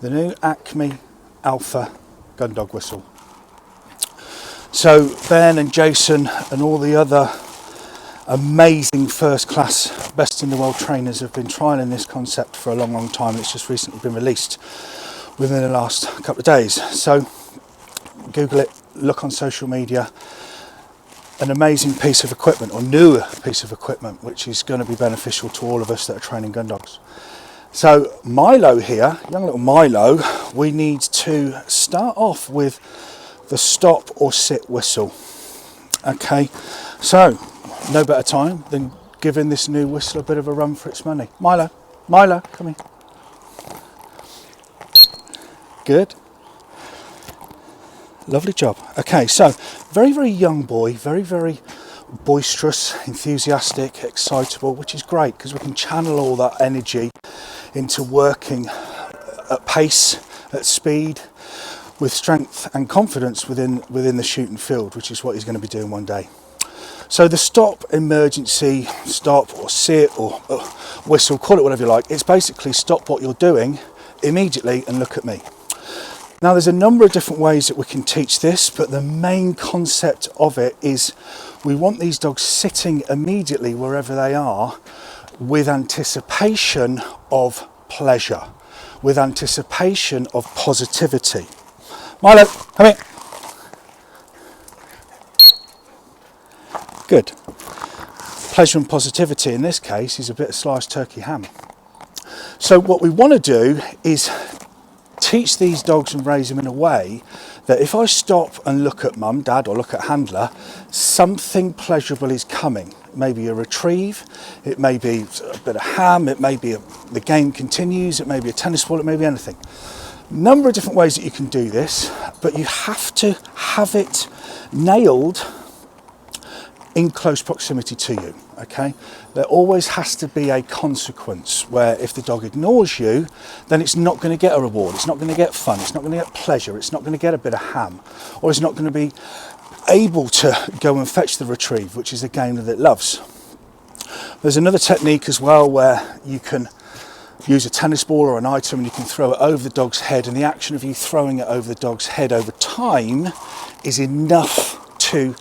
the new Acme Alpha gun dog whistle. So Ben and Jason and all the other amazing first class, best in the world trainers have been trialing this concept for a long time. It's just recently been released within the last couple of days. So Google it, look on social media. An amazing piece of equipment, or newer piece of equipment, which is going to be beneficial to all of us that are training gun dogs. So Milo here, young little Milo, we need to start off with the stop or sit whistle. Okay, so no better time than giving this new whistle a bit of a run for its money. Milo, come here. Good. Lovely job. Okay, so very young boy, very boisterous, enthusiastic, excitable, which is great because we can channel all that energy into working at pace, at speed, with strength and confidence within the shooting field, which is what he's going to be doing one day. So the stop, emergency, stop or sit or whistle, call it whatever you like, it's basically stop what you're doing immediately and look at me. Now there's a number of different ways that we can teach this, but the main concept of it is we want these dogs sitting immediately wherever they are with anticipation of pleasure, with anticipation of positivity. Milo, come here. Good. Pleasure and positivity in this case is a bit of sliced turkey ham. So what we want to do is teach these dogs and raise them in a way that if I stop and look at mum, dad, or look at handler, something pleasurable is coming. It may be a retrieve, it may be a bit of ham, it may be the game continues, it may be a tennis ball, it may be anything. Number of different ways that you can do this, but you have to have it nailed in close proximity to you, okay? There always has to be a consequence where if the dog ignores you, then it's not going to get a reward, it's not going to get fun, it's not going to get pleasure, it's not going to get a bit of ham, or it's not going to be able to go and fetch the retrieve, which is a game that it loves. There's another technique as well where you can use a tennis ball or an item and you can throw it over the dog's head, and the action of you throwing it over the dog's head over time is enough to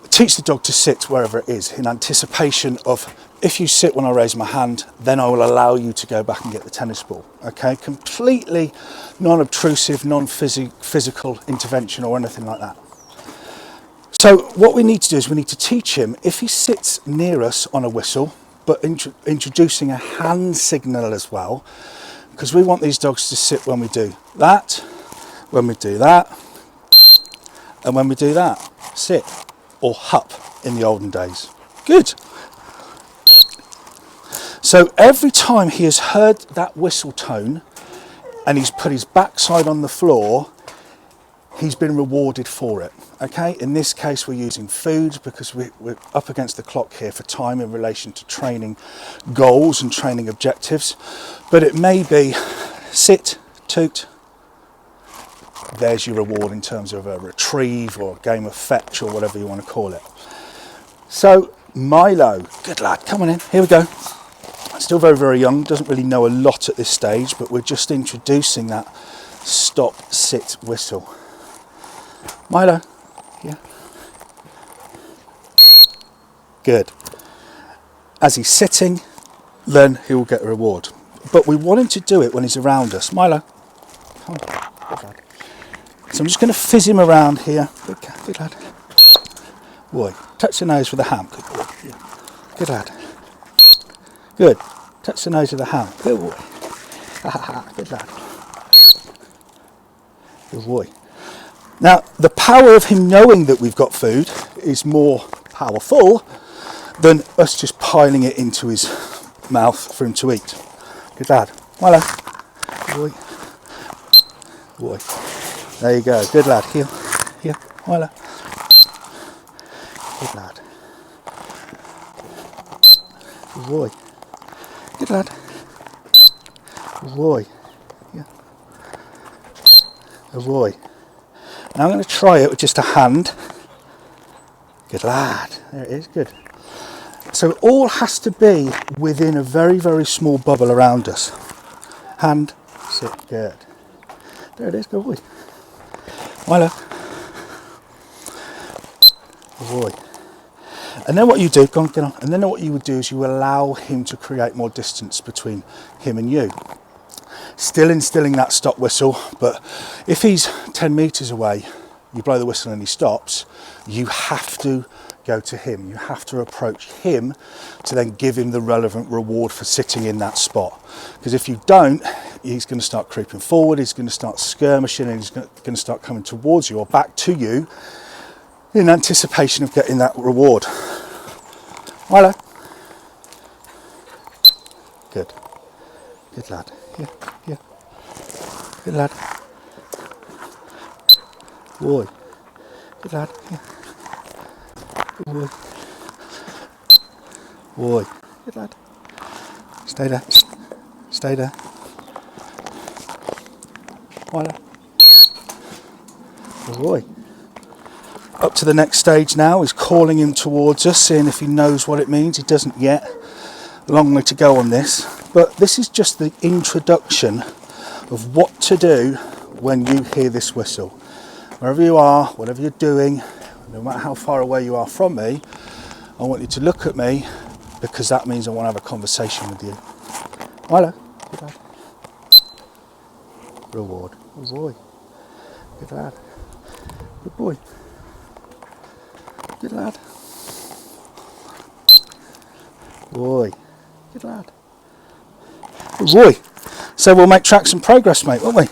teach the dog to sit wherever it is in anticipation of, if you sit when I raise my hand, then I will allow you to go back and get the tennis ball. Okay, completely non-obtrusive, non-physical intervention or anything like that. So what we need to do is we need to teach him, if he sits near us on a whistle, but introducing a hand signal as well, because we want these dogs to sit when we do that, when we do that, and when we do that, sit. Or hup in the olden days. Good. So every time he has heard that whistle tone and he's put his backside on the floor, he's been rewarded for it. Okay, in this case we're using food because we're up against the clock here for time in relation to training goals and training objectives, but it may be sit, toot, there's your reward in terms of a retrieve or a game of fetch or whatever you want to call it. So Milo, good lad, come on in, here we go. Still very young, doesn't really know a lot at this stage, but we're just introducing that stop, sit, whistle. Milo, yeah. Good. As he's sitting, then he will get a reward. But we want him to do it when he's around us. Milo, come on, good lad. So I'm just going to fizz him around here. Good lad. Boy, touch the nose with the ham. Good boy. Yeah. Good lad. Good. Touch the nose with the ham. Good boy. Good lad. Good boy. Now, the power of him knowing that we've got food is more powerful than us just piling it into his mouth for him to eat. Good lad. Milo. Good boy. Boy. There you go. Good lad. Heel. Milo. Good lad. Good boy. Good lad. Good boy. Yeah. Good boy. Now I'm going to try it with just a hand. Good lad. There it is. Good. So it all has to be within a very small bubble around us. Hand, Sit, good. There it is, good boy. Milo. Good boy. And then what you do, go on, get on. And then what you would do is you allow him to create more distance between him and you. Still instilling that stop whistle, but if he's 10 metres away, you blow the whistle and he stops, you have to go to him. You have to approach him to then give him the relevant reward for sitting in that spot. Because if you don't, he's going to start creeping forward, he's going to start skirmishing, and he's going to start coming towards you or back to you in anticipation of getting that reward. Milo. Good. Good lad. Yeah, yeah. Good lad. Boy. Good lad. Yeah. Good boy. Boy. Good lad. Stay there. Stay there. Milo. Good boy. Up to the next stage now is calling him towards us, seeing if he knows what it means. He doesn't yet. Long way to go on this. But this is just the introduction of what to do when you hear this whistle. Wherever you are, whatever you're doing, no matter how far away you are from me, I want you to look at me, because that means I want to have a conversation with you. Milo. Good lad. Reward. Good boy. Good lad. Good boy. Good lad. Boy. Good lad. Good boy. So we'll make tracks and progress, mate, won't we?